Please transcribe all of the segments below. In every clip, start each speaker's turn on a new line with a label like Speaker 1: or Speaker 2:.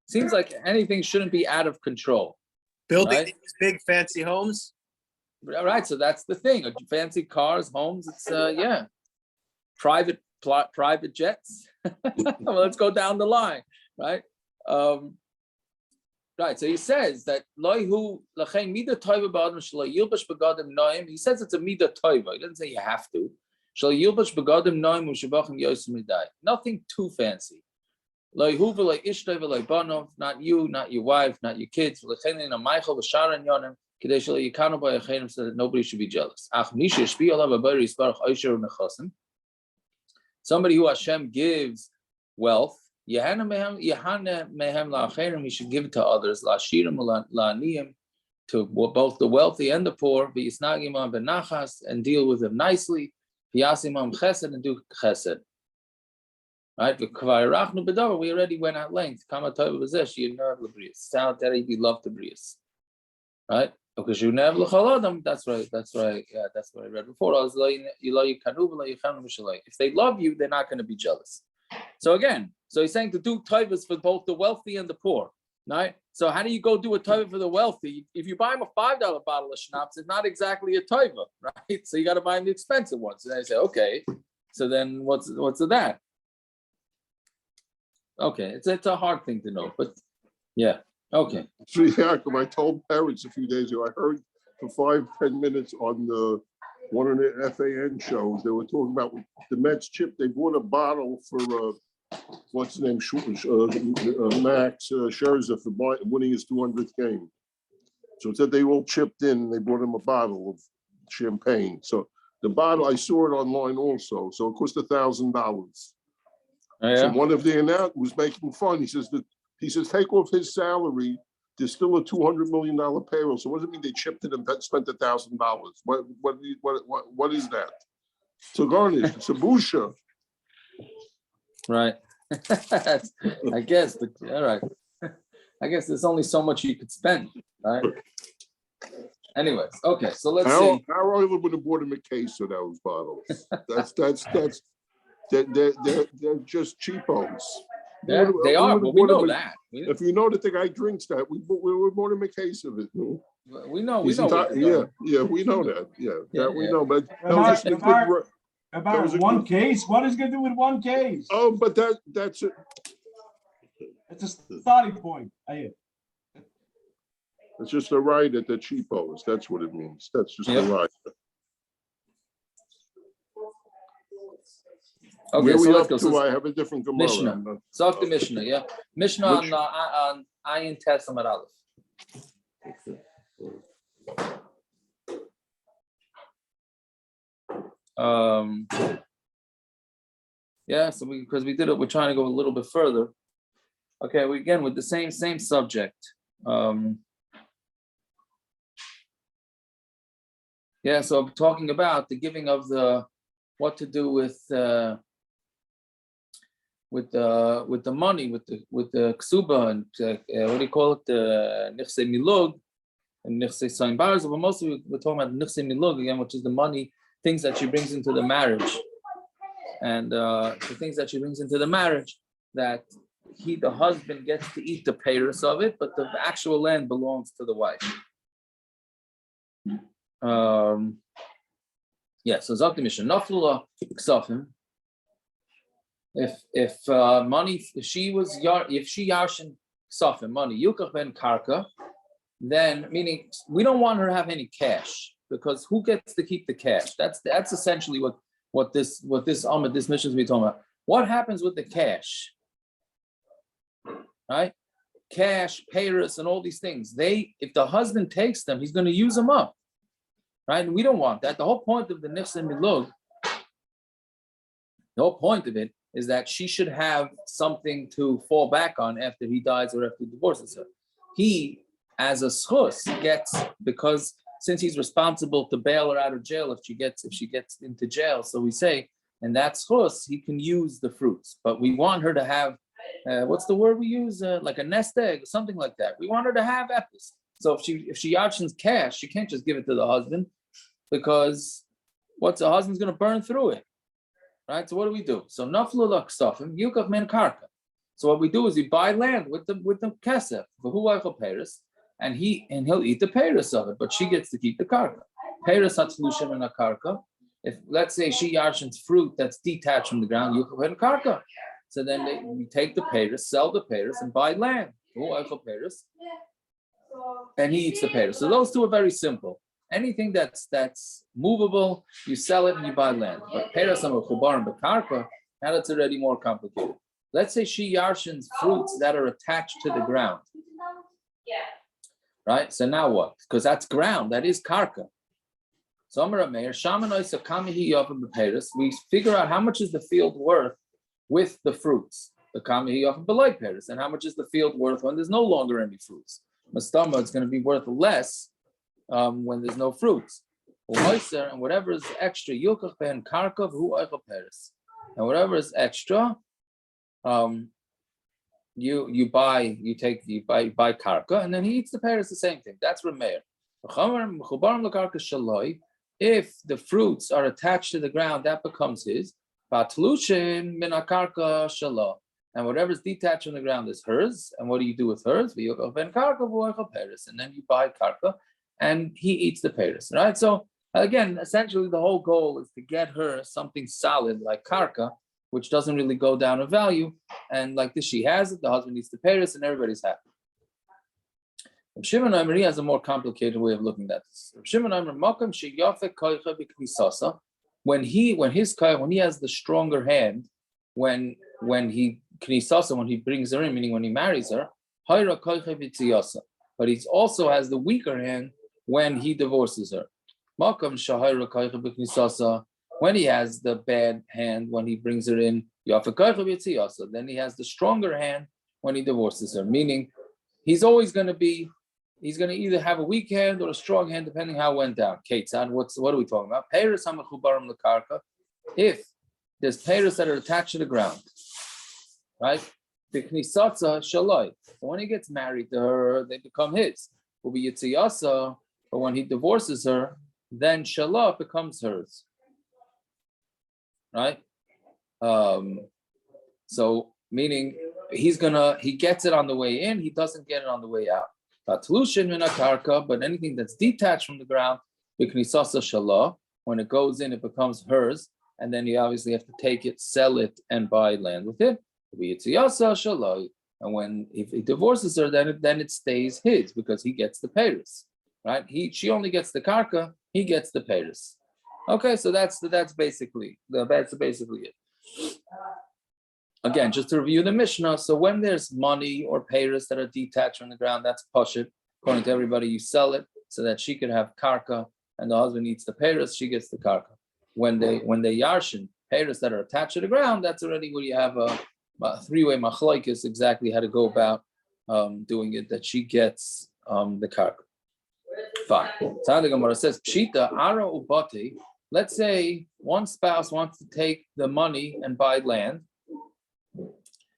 Speaker 1: seems like anything shouldn't be out of control.
Speaker 2: Building
Speaker 1: right?
Speaker 2: these big fancy homes.
Speaker 1: Right, so that's the thing. Fancy cars, homes. It's private jets. Well, let's go down the line, right? Right. So he says that he says it's a midah toiva. He doesn't say you have to. Nothing too fancy. Not you, not your wife, not your kids. So that nobody should be jealous. Somebody who Hashem gives wealth, he should give it to others, to both the wealthy and the poor, and deal with them nicely, and do chesed. Right? We already went at length. Sound that he beloved the brius. Right? Because you never that's right. Yeah, that's what I read before. If they love you, they're not going to be jealous. So again, he's saying to do tovas for both the wealthy and the poor. Right? So how do you go do a tova for the wealthy? If you buy him a $5 bottle of schnapps, it's not exactly a tova, right? So you got to buy him the expensive ones. And I say, okay, so then what's that? Okay, it's a hard thing to know, but yeah. Okay.
Speaker 3: Yaakov, I told parents a few days ago, I heard for 5-10 minutes on one of the FAN shows, they were talking about the Mets chip. They bought a bottle for, what's the name, Max Scherzer for winning his 200th game. So it said they all chipped in and they bought him a bottle of champagne. So the bottle, I saw it online also. So it cost $1,000.
Speaker 1: Oh, yeah.
Speaker 3: So one of the announcers was making fun. He says, take off his salary. There's still a $200 million payroll. So what does it mean they chipped it and spent $1,000? What is that? It's a garnish. It's a busha.
Speaker 1: Right. I guess. All right. I guess there's only so much you could spend, right? Anyways, okay. So let's see.
Speaker 3: Our oil would have bought him a case of those bottles. They're just cheapos.
Speaker 1: Yeah, they are, but we know that.
Speaker 3: If you know that the guy drinks that, we bought him a case of it.
Speaker 1: We know.
Speaker 3: We know that. Yeah, we know. But
Speaker 4: about one case. What is going to do with one case?
Speaker 3: Oh, but that's it.
Speaker 4: It's a starting point.
Speaker 3: It's just a ride at the cheapos. That's what it means. That's just a ride.
Speaker 1: Okay,
Speaker 3: where
Speaker 1: so
Speaker 3: we
Speaker 1: let's
Speaker 3: up
Speaker 1: go.
Speaker 3: to? I have a different Gemara.
Speaker 1: Mishna. So the Mishna, yeah. Mishna on Ayin Tes Amar Aleph. Yeah, so because we did it, we're trying to go a little bit further. Okay, we again with the same subject. Yeah, so I'm talking about the giving of what to do with the money, with the ksuba and what do you call it, the nichse milug and nichse saimbar. But mostly we're talking about nichse milug again, which is the money, things that she brings into the marriage, and the things that she brings into the marriage that the husband gets to eat the payers of it, but the actual land belongs to the wife. Yeah, so Zakti Mishnah Naflula Ksafim. If she yarshin Ksafim money Yukach ben Karka, then meaning we don't want her to have any cash, because who gets to keep the cash? That's essentially what this Mission is talking about. What happens with the cash? Right? Cash, payers, and all these things. If the husband takes them, he's going to use them up. Right? And we don't want that. The whole point of the Nichse Milug, the whole point of it is that she should have something to fall back on after he dies or after he divorces her. He, as a schus, gets, because since he's responsible to bail her out of jail if she gets into jail, so we say, and that schus, he can use the fruits. But we want her to have, what's the word we use? Like a nest egg, something like that. We want her to have epis. So if she yachins cash, she can't just give it to the husband, because what's the husband's going to burn through it, right? So what do we do? So naflulak stafim yukach men karka. So what we do is we buy land with the kesef, and he'll eat the peiros of it, but she gets to keep the karka. Peiros hatzlushim in a karka. If let's say she yarshins fruit that's detached from the ground, you can karka. So then we take the peiros, sell the peiros, and buy land. And he eats the peiros. So those two are very simple. Anything that's movable, you sell it and you buy land. But peiros chubar and bekarka, now that's already more complicated. Let's say she yarshins fruits that are attached to the ground. Right? So now what? Because that's ground, that is karka. So meir, we figure out how much is the field worth with the fruits. The and how much is the field worth when there's no longer any fruits? Mastama, it's going to be worth less when there's no fruits. And whatever is extra, and whatever is extra, you buy karka, and then he eats the pears. The same thing. That's remarried. If the fruits are attached to the ground, that becomes his. And whatever is detached from the ground is hers. And what do you do with hers? And then you buy karka, and he eats the pears. Right. So again, essentially, the whole goal is to get her something solid like karka, which doesn't really go down in value. And like this, she has it. The husband eats the pears, and everybody's happy. Shimon he has a more complicated way of looking at this. Shimon when he has the stronger hand, when he brings her in, meaning when he marries her, but he also has the weaker hand when he divorces her. When he has the bad hand when he brings her in, then he has the stronger hand when he divorces her, meaning he's going to either have a weak hand or a strong hand, depending how it went down. Ketzad, what are we talking about? Peiros hamechubarim lekarka. If there's peiros that are attached to the ground, right? The knisatza shaloi. So when he gets married to her, they become his. Will be yitziyasa, but when he divorces her, then shaloi becomes hers. Right? So meaning he gets it on the way in, he doesn't get it on the way out. But anything that's detached from the ground, when it goes in, it becomes hers, and then you obviously have to take it, sell it, and buy land with it. And if he divorces her, then it stays his because he gets the peiros, right? She only gets the karka, he gets the peiros. Okay, so that's basically it. Again, just to review the Mishna, so when there's money or peiros that are detached from the ground, that's pashut. According to everybody, you sell it so that she could have karka, and the husband eats the peiros, she gets the karka. When they yarshin peiros that are attached to the ground, that's already where you have a three-way machlokes exactly how to go about doing it, that she gets the karka. Fine. So the Gemara says, Pshita, Ara Ubati, let's say one spouse wants to take the money and buy land,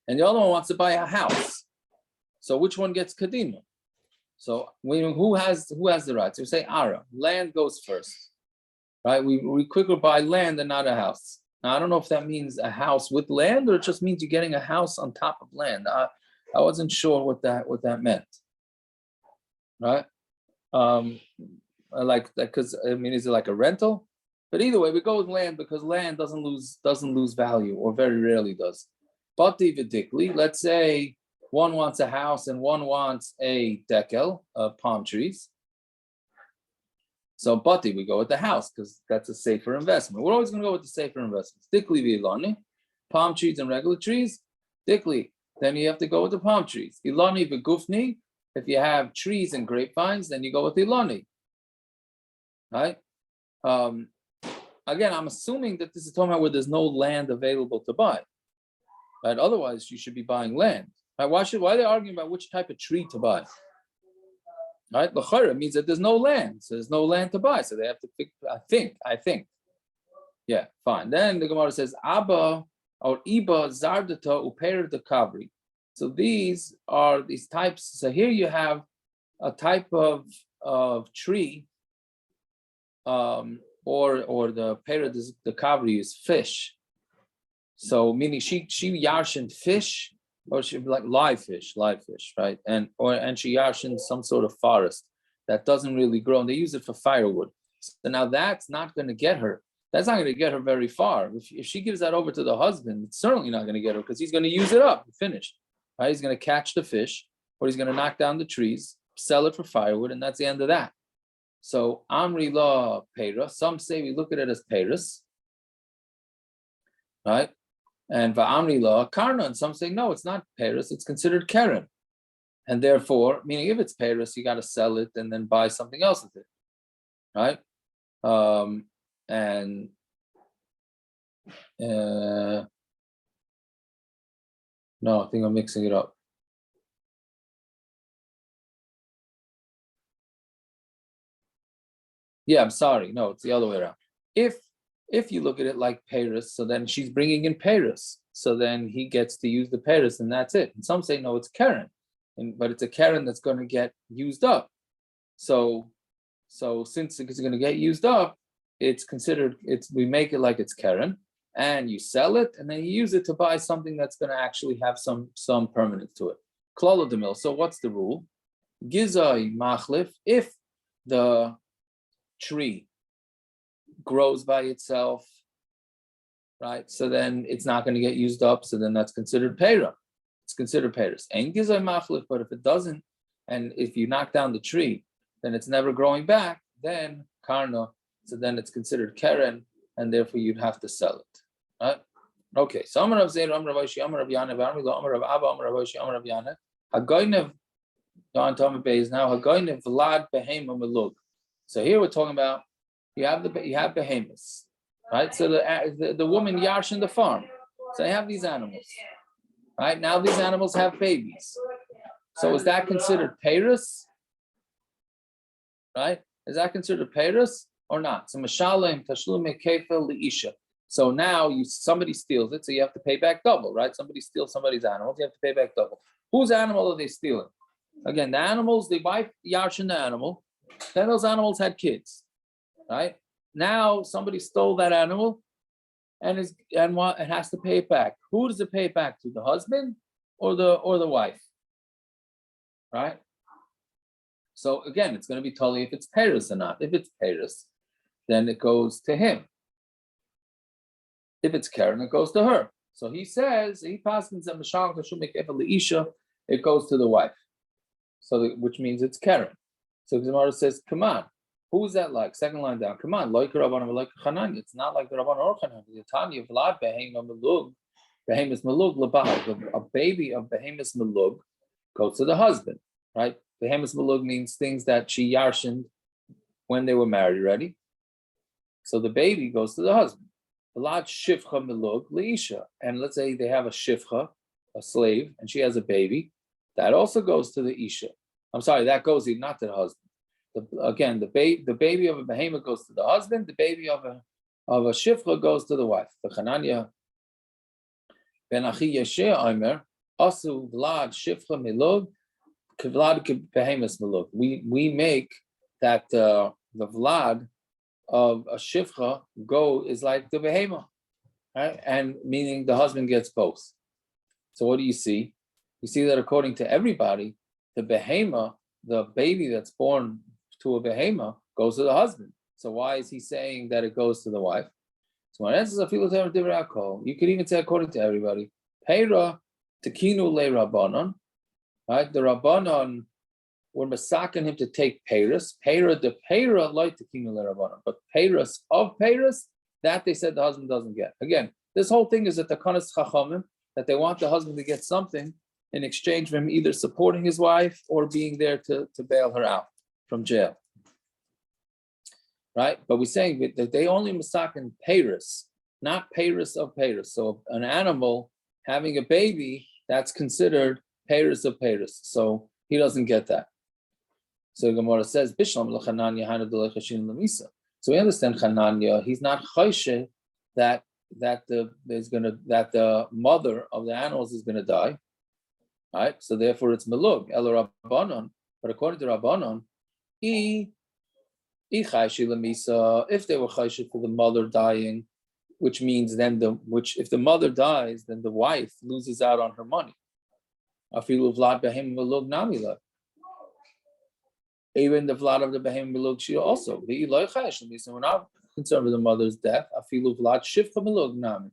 Speaker 1: and the other one wants to buy a house. So which one gets kadima? So who has the right? So we say Ara, land goes first, right? We quicker buy land and not a house. Now I don't know if that means a house with land or it just means you're getting a house on top of land. I wasn't sure what that meant, right? Like that because is it like a rental? But either way, we go with land because land doesn't lose value or very rarely does. But let's say one wants a house and one wants a dekel of palm trees. So Bati, we go with the house because that's a safer investment. We're always going to go with the safer investments. Dikli v'ilani, palm trees and regular trees. Dikli, then you have to go with the palm trees. Ilani v'gufni, if you have trees and grapevines, then you go with ilani. Right? Again, I'm assuming that this is talking about where there's no land available to buy. Right? Otherwise, you should be buying land. Right? Why are they arguing about which type of tree to buy? Right? L'chara means that there's no land. So there's no land to buy. So they have to pick, I think. Yeah, fine. Then the Gemara says, Abba or Iba Zardata Uper de Kavri. So these are these types. So here you have a type of tree, or the pera the kavri is fish. So meaning she yarshened fish or she like live fish, right? And she yarshin some sort of forest that doesn't really grow, and they use it for firewood. So now that's not going to get her. That's not going to get her very far. If she gives that over to the husband, it's certainly not going to get her because he's going to use it up. Finished. Right? He's going to catch the fish, or he's going to knock down the trees, sell it for firewood, and that's the end of that. So Amri la Peira. Some say we look at it as Peiros, right? And Va'amri la Karna. And some say no, it's not Peiros. It's considered Keren. And therefore, meaning if it's Peiros, you got to sell it and then buy something else with it, right? And no, I think I'm mixing it up. Yeah, I'm sorry. No, it's the other way around. If you look at it like Paris, so then she's bringing in Paris. So then he gets to use the Paris and that's it. And some say, no, it's Karen. But it's a Karen that's going to get used up. So since it's going to get used up, it's considered, we make it like it's Karen, and you sell it, and then you use it to buy something that's going to actually have some permanence to it. Klala de mil. So what's the rule? Gizai machlif, if the tree grows by itself, right? So then it's not going to get used up. So then that's considered peira. It's considered peiros. And gizai machlif, but if it doesn't, and if you knock down the tree, then it's never growing back, then karna, so then it's considered keren, and therefore you'd have to sell it. Right? Okay. So Amar Rav Zeir, Amar Rav Ashi, Amar Rav Yanev, Amar Rav Abba, Amar Rav Ashi, Amar Rav Yanev. Hagoynev, Don Tomah Beis now. Hagoynev Vlad Behema Melug. So here we're talking about you have behemoths, right? So the woman yarsh in the farm. So they have these animals, right? Now these animals have babies. So is that considered peiros? Right? Is that considered peiros or not? So mashalim tashlume kefel leisha. So now somebody steals it, so you have to pay back double, right? Somebody steals somebody's animals, you have to pay back double. Whose animal are they stealing? Again, the animals, they buy yarshin the animal, then those animals had kids, right? Now somebody stole that animal and has to pay it back. Who does it pay it back to? The husband or the wife? Right? So again, it's going to be totally if it's peiros or not. If it's peiros, then it goes to him. If it's Karen, it goes to her. So he says, it goes to the wife. So which means it's Karen. So Gemara says, come on, who's that like? Second line down, come on, like Rabban, like Chananya. It's not like the Rabban or Chananya. The Tanya Vlad Behema Melug, Behemus Melug Labah. A baby of Behemus Melug goes to the husband, right? Behemus Melug means things that she yarshened when they were married already. So the baby goes to the husband. Vlad Shivcha Melug Leisha. And let's say they have a Shivcha, a slave, and she has a baby. That also goes to the Isha. I'm sorry, that goes not to the husband. The baby of a behemoth goes to the husband. The baby of a shifcha goes to the wife. The Chananya ben Achi Yesheh Omer Asu Vlad Shifcha Milug Vlad Behemoth Milug. We make that the Vlad of a shifcha is like the behemoth, right? And meaning the husband gets both. So what do you see? You see that according to everybody, the behemoth, the baby that's born to a behemoth, goes to the husband. So why is he saying that it goes to the wife? So my answer is you could even say according to everybody. Peira tekinu le rabbanon, right? The rabbanon were masaking him to take peiros. Peira de peira like tekinu le rabbanon, but peiros of peiros that they said the husband doesn't get. Again, this whole thing is at the kanas chachamim that they want the husband to get something in exchange for him either supporting his wife or being there to bail her out from jail. Right? But we're saying that they only masakin peiros, not peiros of peiros. So an animal having a baby, that's considered peiros of peiros. So he doesn't get that. So Gemara says, Bishlam l'chananya hana d'lechashin l'misa. So we understand Chananya, he's not chayshe that the mother of the animals is gonna die. Right? So therefore it's melug, el rabbanon. But according to Rabbanon, if they were chayshe for the mother dying, which means if the mother dies, then the wife loses out on her money. Afilu vlad behem velug namila. Even the vlad of the behem velug she also. We're not concerned with the mother's death. Afilu vlad shifcha velug nami.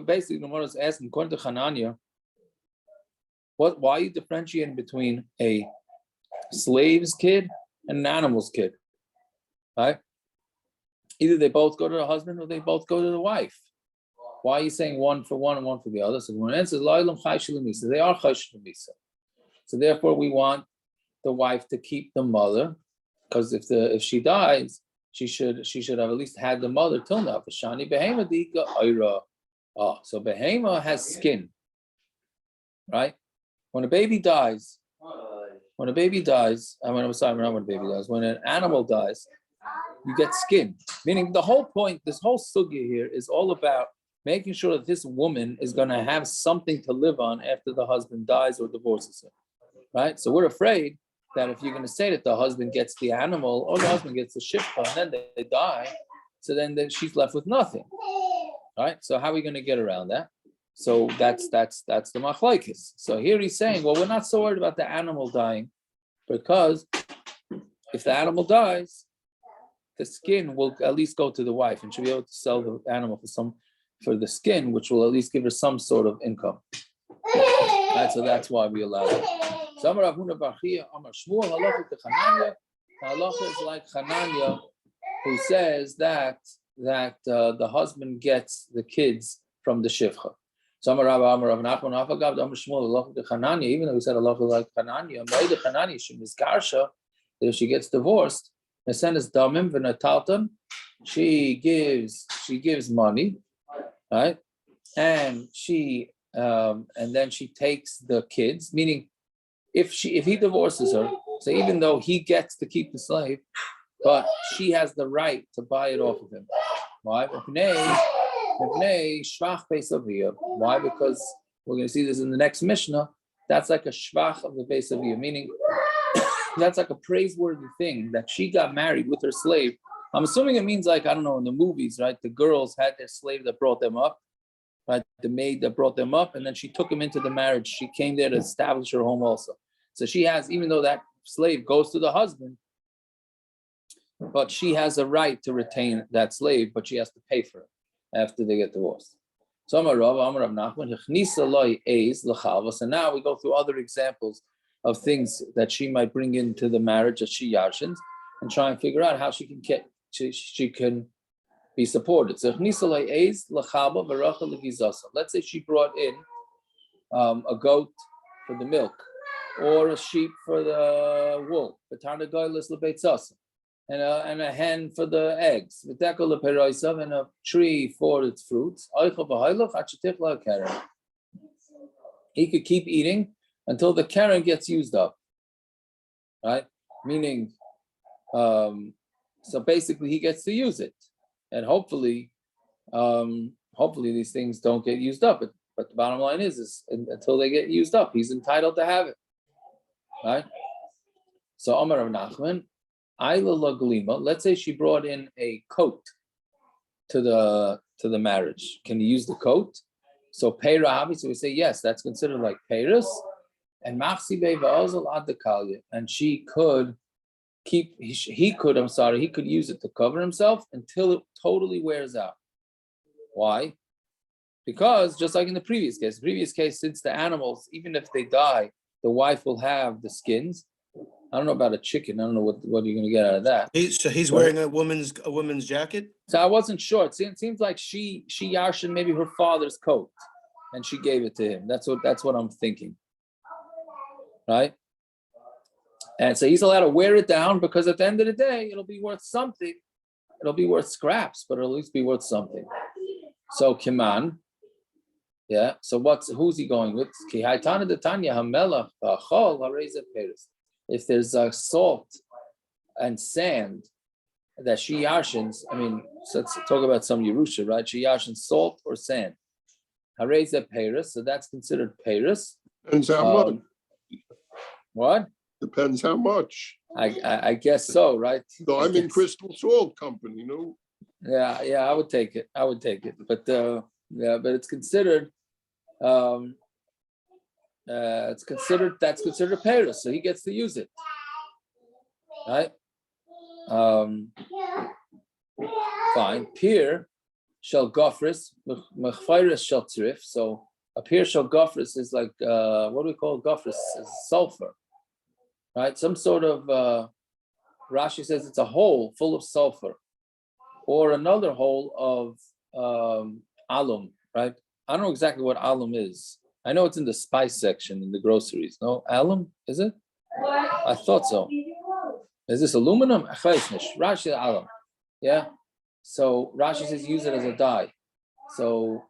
Speaker 1: Basically, the mother is asking, according to Hananya, why are you differentiating between a slave's kid and an animal's kid? Right? Either they both go to the husband or they both go to the wife. Why are you saying one for one and one for the other? So one answers, they are chayshul misa. So therefore, we want the wife to keep the mother, because if she dies, she should have at least had the mother till now. Shani behema dika oira. Oh, so behema has skin, right? When a baby dies, when an animal dies, you get skin. Meaning the whole point, this whole sugya here is all about making sure that this woman is going to have something to live on after the husband dies or divorces her, right? So we're afraid that if you're going to say that the husband gets the animal or the husband gets the shifcha and then they die, so then she's left with nothing, right? So how are we going to get around that? So that's the machlokes. So here he's saying, well, we're not so worried about the animal dying, because if the animal dies, the skin will at least go to the wife, and she'll be able to sell the animal for the skin, which will at least give her some sort of income. Right, so that's why we allow it. So Amar Avuna Barchia, Amar Shmuel, halacha to Chananya. Halacha is like Chananya, who says that the husband gets the kids from the shivcha. So Amar Rav Nachman Afagav, Amar Shmuel, halacha to Chananya. Even though we said halacha like Chananya, Meir the Chananya she's garsha, if she gets divorced, Nesenes damim v'natalton, she gives money, right? And then she takes the kids. Meaning, if he divorces her, so even though he gets to keep the slave, but she has the right to buy it off of him. Why? Why? Because we're going to see this in the next Mishna. That's like a shvach of the Beis Aviyah, meaning that's like a praiseworthy thing that she got married with her slave. I'm assuming it means, like, I don't know, in the movies, right? The girls had their slave that brought them up, right? The maid that brought them up, and then she took him into the marriage. She came there to establish her home also. So she has, even though that slave goes to the husband, but she has a right to retain that slave, but she has to pay for it after they get divorced. So Amar Rav Nachman, so now we go through other examples of things that she might bring into the marriage that she yarshins, and try and figure out how she can be supported. So let's say she brought in a goat for the milk, or a sheep for the wool, and a hen for the eggs, and a tree for its fruits. He could keep eating until the keren gets used up, right? Meaning, so basically he gets to use it, and hopefully these things don't get used up. But the bottom line is until they get used up, he's entitled to have it, right? So Amar Rav Nachman, let's say she brought in a coat to the marriage. Can you use the coat? So Peira, obviously we say yes, that's considered like Peiris. And Machsi Beiva ad Dekalya, and he could use it to cover himself until it totally wears out. Why? Because just like in the previous case, since the animals, even if they die, the wife will have the skins. I don't know about a chicken. I don't know what you're going to get out of that.
Speaker 2: He's wearing a woman's jacket.
Speaker 1: So I wasn't sure. It seems like she yarshin maybe her father's coat, and she gave it to him. That's what I'm thinking. Right? And so he's allowed to wear it down, because at the end of the day, it'll be worth something. It'll be worth scraps, but it'll at least be worth something. So Kiman, yeah. So who's he going with? If there's salt and sand that she yarshins, I mean, so let's talk about some Yerusha, right? She yarshins salt or sand. Hareza Paris, so that's considered Paris.
Speaker 3: Depends how much.
Speaker 1: What?
Speaker 3: Depends how much.
Speaker 1: I guess so, right?
Speaker 3: So I'm in Crystal Salt Company, you know.
Speaker 1: Yeah, I would take it. But but it's considered That's considered Paris, so he gets to use it, right? Fine. Peer shall gofris, mechfairis shall tzrif. So a peer shall gofris is like what do we call gofris? Is sulfur, right? Some sort of Rashi says it's a hole full of sulfur, or another hole of alum, right? I don't know exactly what alum is. I know it's in the spice section in the groceries. No, alum, is it? I thought so. Is this aluminum? Rashi alum. Yeah. So Rashi says use it as a dye. So,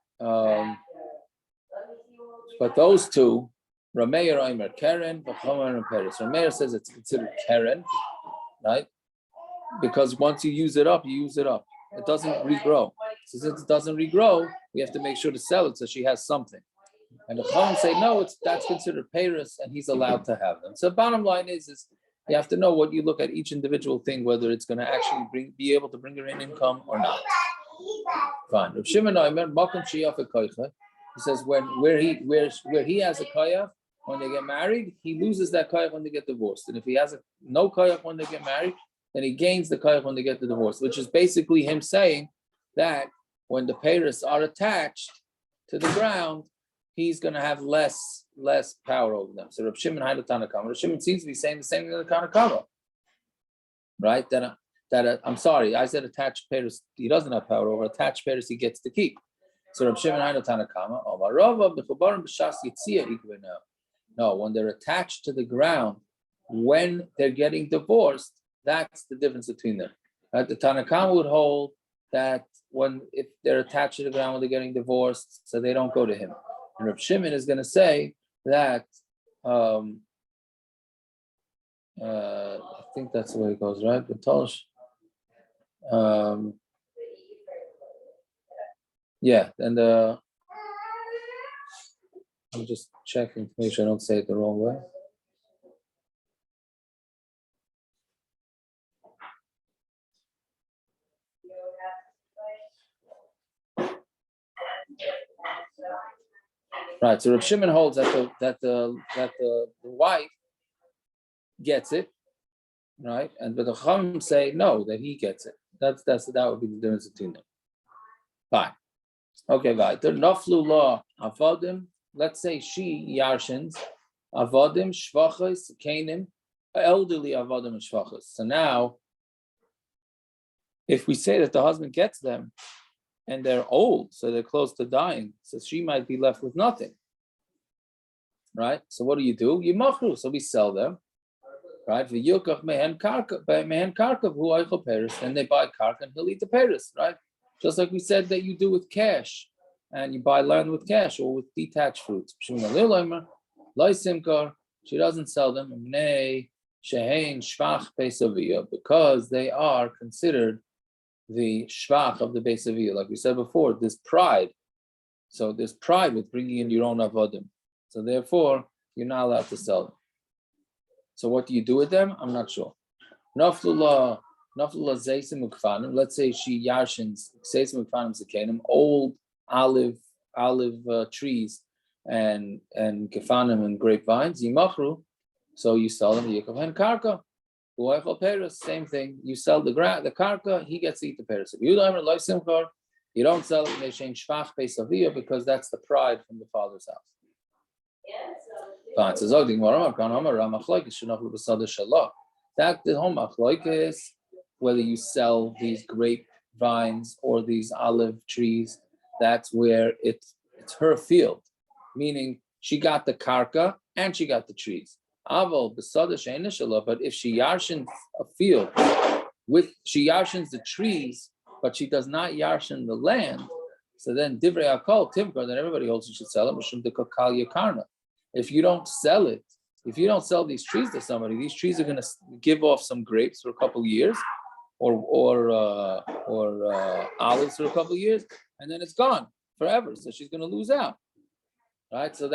Speaker 1: but those two, meir, Karen, and Paris. Meir says it's considered Karen, right? Because once you use it up, you use it up. It doesn't regrow. So since it doesn't regrow, we have to make sure to sell it so she has something. And the Chachamim say no, that's considered Paris, and he's allowed to have them. So bottom line is you have to know what you look at each individual thing, whether it's going to actually be able to bring her in income or not. Fine. Rav Shimon he says where he has a koyach when they get married, he loses that koyach when they get divorced. And if he has no koyach when they get married, then he gains the koyach when they get the divorce, which is basically him saying that when the peiros are attached to the ground, he's going to have less power over them. So Rav Shimon had a Tanakama. Rav Shimon seems to be saying the same thing as the Tanakama, right? That I'm sorry, I said attached peiros, he doesn't have power over. Attached peiros, he gets to keep. So Rav Shimon had a Tanakama. No, when they're attached to the ground, when they're getting divorced, that's the difference between them. Right? The Tanakama would hold that if they're attached to the ground when they're getting divorced, so they don't go to him. And Rav Shimon is going to say that I think that's the way it goes, right? But Tolsh, yeah, and I'm just checking to make sure I don't say it the wrong way. Right, so Rav Shimon holds that the wife gets it, right? But the Chachamim say no, that he gets it. That would be the difference between them. Fine. Okay, right. The naflu law avodim. Let's say she yarshins avodim shvachos kanim, elderly avodim and shvachos. So now, if we say that the husband gets them, and they're old, so they're close to dying, so she might be left with nothing, right? So what do? You machru, so we sell them, right? V'yukach mehen karka who aichel peris, and they buy karka and he'll eat the peris, right? Just like we said that you do with cash, and you buy land with cash or with detached fruits. She doesn't sell them because they are considered the shvach of the Beis Aviyah. Like we said before, there's pride. So there's pride with bringing in your own avodim. So therefore, you're not allowed to sell them. So what do you do with them? I'm not sure. Naflullah zeisim ukfanim. Let's say she yarshins zeisim ukfanim zekanim, old olive trees and kefanim and grapevines. Yimachru. So you sell them. Yikav karka. Same thing. You sell the karka, he gets to eat the peris. If you don't sell it because that's the pride from the father's house. That the whole machlokes is whether you sell these grapevines or these olive trees. That's where it's her field, meaning she got the karka and she got the trees. But if she yarshins a field she yarshins the trees, but she does not yarshin the land, so then divrei akol timkar, then everybody holds you should sell it. If you don't sell it, if you don't sell these trees to somebody, these trees are going to give off some grapes for a couple of years, or olives for a couple of years, and then it's gone forever. So she's going to lose out. Right, so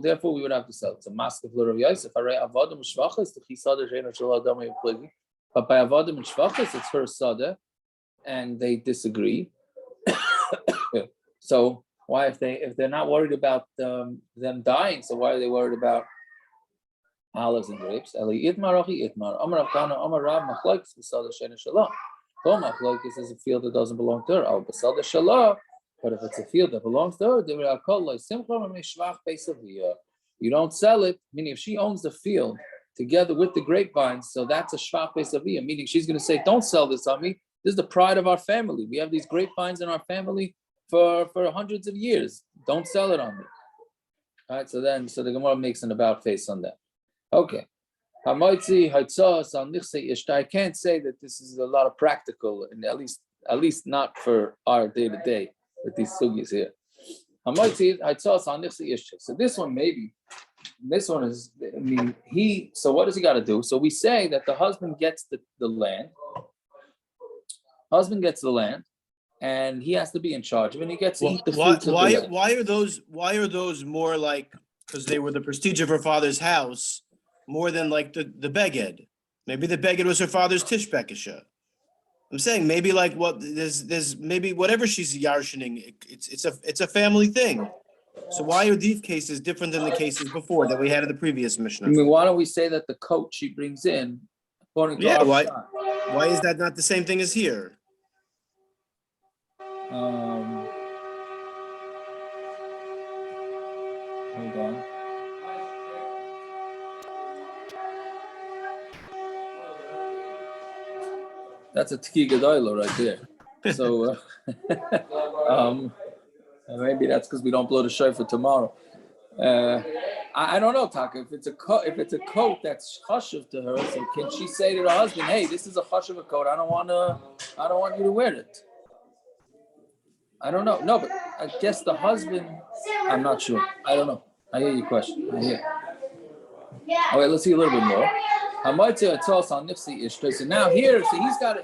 Speaker 1: therefore we would have to sell it. So maskav l'Rav Yosef, avodim and shvachos, the chisada she'ena shel adam yipligi. But by avodim and shvachos, it's her sada, and they disagree. So Why, if they're not worried about them dying, so why are they worried about olives and grapes? Eli itmar ochi itmar. Amar Rav Kana, Amar Rav Machlokes b'sada she'ena shalom. Kol machlokes is a field that doesn't belong to her. Al b'sada shalom. But if it's a field that belongs to her, you don't sell it. Meaning, if she owns the field together with the grapevines, so that's a shvach beisaviyah. Meaning, she's going to say, "Don't sell this on me. This is the pride of our family. We have these grapevines in our family for hundreds of years. Don't sell it on me." All right. So the Gemara makes an about face on that. Okay. I can't say that this is a lot of practical, and at least not for our day to day with these sugis here. So this one maybe. This one is, so what does he got to do? So we say that the husband gets the land. Husband gets the land, and he has to be in charge of it. And he gets to eat the fruits of the land.
Speaker 2: Why are those more like, because they were the prestige of her father's house, more than like the beged? Maybe the beged was her father's tishbekisha. I'm saying maybe like what there's maybe whatever she's yarshining, it's a family thing. So why are these cases different than the cases before that we had in the previous Mishna?
Speaker 1: I mean, why don't we say that the coat she brings in, according to our shtar,
Speaker 2: why is that not the same thing as here?
Speaker 1: Hold on. That's a tiki gedoyla right there. So maybe that's because we don't blow the shofar tomorrow. I don't know, Taka. If it's a coat that's chashuv to her, so can she say to her husband, "Hey, this is a chashuv coat. I don't want you to wear it." I don't know. No, but I guess the husband. I'm not sure. I don't know. I hear your question. I hear. Okay, let's see a little bit more. So now here, so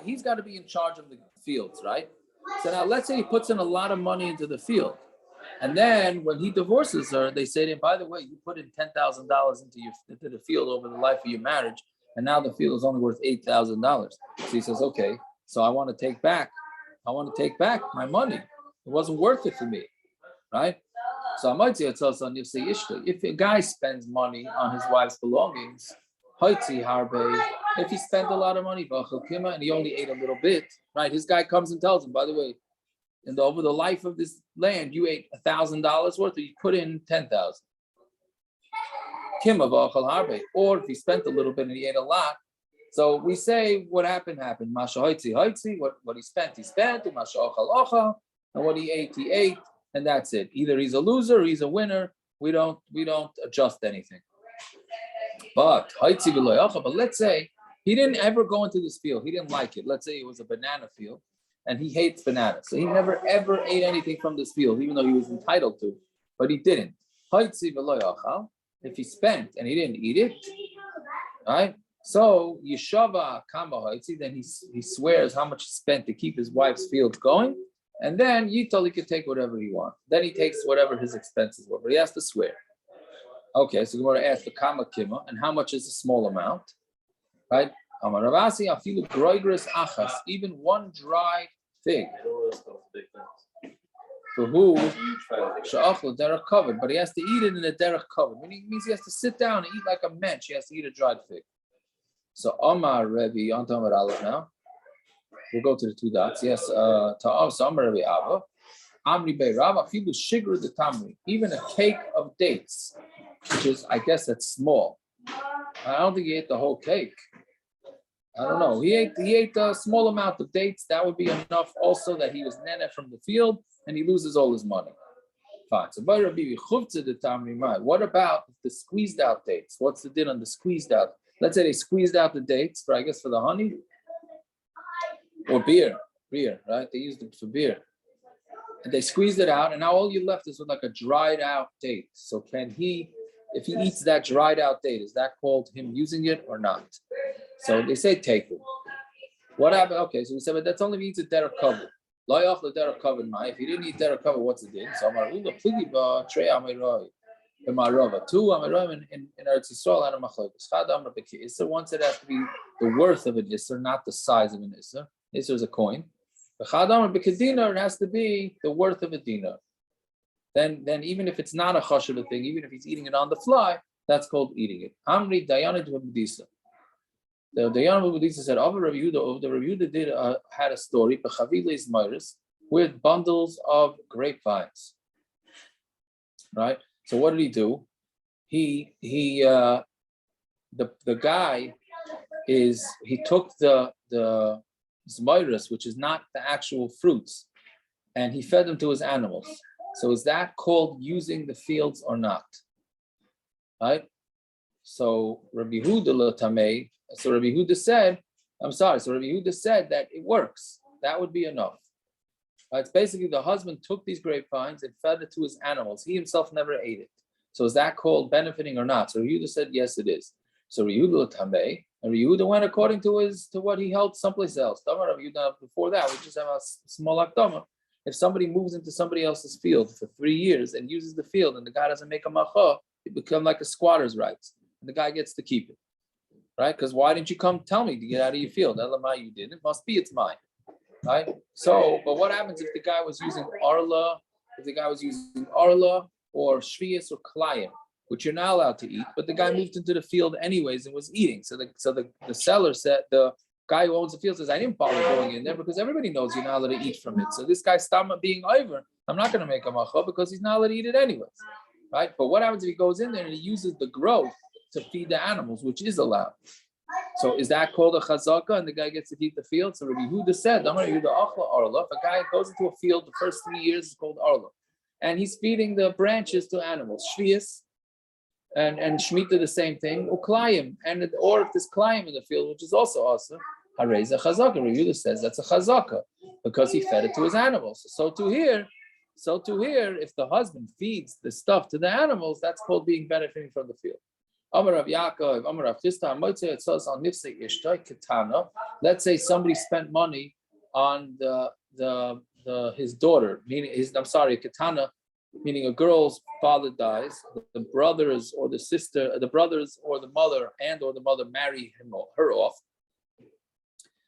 Speaker 1: he's got to be in charge of the fields, right? So now let's say he puts in a lot of money into the field, and then when he divorces her, they say to him, "By the way, you put in $10,000 into the field over the life of your marriage, and now the field is only worth $8,000." So he says, "Okay, so I want to take back my money. It wasn't worth it for me, right?" So if a guy spends money on his wife's belongings, if he spent a lot of money and he only ate a little bit, right? His guy comes and tells him, "By the way, over the life of this land, you ate $1,000 worth, or you put in 10,000. Or if he spent a little bit and he ate a lot, so we say what happened. What he spent, and what he ate, and that's it. Either he's a loser or he's a winner. We don't adjust anything. But let's say he didn't ever go into this field. He didn't like it. Let's say it was a banana field, and he hates bananas. So he never ever ate anything from this field, even though he was entitled to, but he didn't. If he spent and he didn't eat it, right? So Yeshava Kama, then he swears how much he spent to keep his wife's fields going, and then Yitol, he could take whatever he wants. Then he takes whatever his expenses were, but he has to swear. Okay, so we're going to ask the Kama Kima, and how much is a small amount, right? Even one dry fig. For who? Derech covered, but he has to eat it in a derech covered. Meaning means he has to sit down and eat like a mensch. He has to eat a dried fig. So Omar Rebbe, on Tamar Aleph now. We'll go to the two dots. Yes, Ta'am, so Omar Rebbe Abba. Amri Bey Rav, Afilu Shigur the Tamri. Even a cake of dates, which is, I guess, that's small. I don't think he ate the whole cake. I don't know. He ate a small amount of dates. That would be enough also that he was nene from the field and he loses all his money. Fine. So what about the squeezed out dates? What's the din on the squeezed out? Let's say they squeezed out the dates for the honey or beer, right? They used it for beer. And they squeezed it out, and now all you left is with like a dried out date. So can he, if he eats that dried out date, is that called him using it or not? So they say take it. What happened? Okay, so we said, but that's only if he eats a derech covered. Loyach the derech covered. If he didn't eat derech covered, what's the din? So Amarula Pligiba Trey Amiroi. Two Amiroi in Eretz Yisrael and a Machlokes. Chad Amar Beki Isser. Once it has to be the worth of an Isser, not the size of an Isser. Isser is a coin. Chad Amar Beki dinar, it has to be the worth of a dinar. then even if it's not a chashuv thing, even if he's eating it on the fly, that's called eating it. Amri Dayana B'Budisa. The Dayana B'Budisa said, "Over Rabbi Yehuda, the Rabbi Yehuda did had a story, Bechaviles Meiris, with bundles of grapevines." Right. So what did he do? The guy he took the Zmiris, which is not the actual fruits, and he fed them to his animals. So is that called using the fields or not? Right? So Rabbi Yehuda said that it works. That would be enough. It's basically the husband took these grapevines and fed it to his animals. He himself never ate it. So is that called benefiting or not? So Yehuda said, yes, it is. So Yehuda tamei, and Yehuda went according to what he held someplace else. Before that, we just have a small akdama. If somebody moves into somebody else's field for 3 years and uses the field, and the guy doesn't make a macha, it becomes like a squatter's rights, and the guy gets to keep it, right? Because why didn't you come tell me to get out of your field? Elamai, you did. It must be it's mine, right? So, but what happens if the guy was using arla? If the guy was using arla or shvius or klayim, which you're not allowed to eat, but the guy moved into the field anyways and was eating. So the seller said, the guy who owns the field says, I didn't bother going in there because everybody knows you're not allowed to eat from it. So this guy stopped being over. I'm not going to make a macha because he's not allowed to eat it anyways, right? But what happens if he goes in there and he uses the growth to feed the animals, which is allowed? So is that called a chazaka and the guy gets to keep the field? So Rabbi Yehuda said, if a guy goes into a field, the first 3 years is called arla. And he's feeding the branches to animals, shvius, and Shemitah the same thing, or klayim, or if there's klayim in the field, which is also awesome, hareza chazaka. Yehuda says that's a chazaka because he fed it to his animals. So to here, if the husband feeds the stuff to the animals, that's called being benefiting from the field. Amar Rav Yaakov, Amar Rav Chisda, it says on nifsei ishtai ketana. Let's say somebody spent money on his daughter, ketana. Meaning a girl's father dies, the brothers or the mother or the mother marry her off.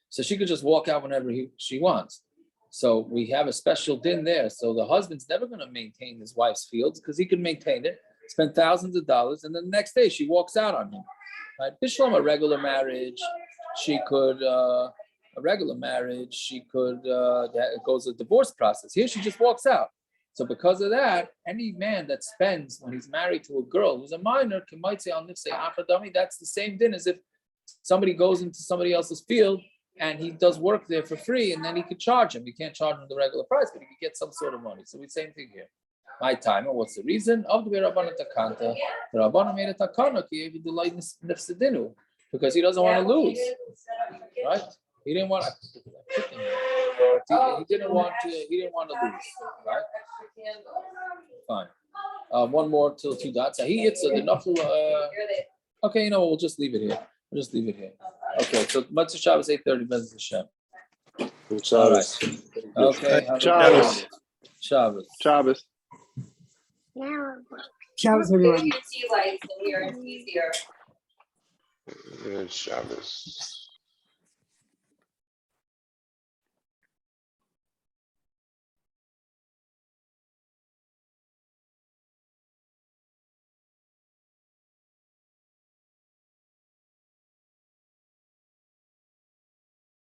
Speaker 1: So she could just walk out whenever she wants. So we have a special din there. So the husband's never going to maintain his wife's fields because he could maintain it, spend thousands of dollars, and then the next day she walks out on him. Right? Bishlam, a regular marriage, it goes a divorce process. Here she just walks out. So because of that, any man that spends when he's married to a girl who's a minor, might say on nifsei achadami, that's the same din as if somebody goes into somebody else's field and he does work there for free, and then he could charge him. You can't charge him the regular price, but he could get some sort of money. So we same thing here. My time, and what's the reason? Of the Rabbanan Takanta, the Rabbanan made a takana because he doesn't want to lose, right? He didn't want to. He didn't want to lose, right? Fine. One more till 2 dots. He hits the knuckle. Okay, we'll just leave it here. Okay, so Matzah Shabbos 8:30. Bezos Hashem. All right. Okay.
Speaker 5: Shabbos.
Speaker 1: Shabbos.
Speaker 5: Shabbos.
Speaker 6: Shabbos, everyone.
Speaker 5: Shabbos.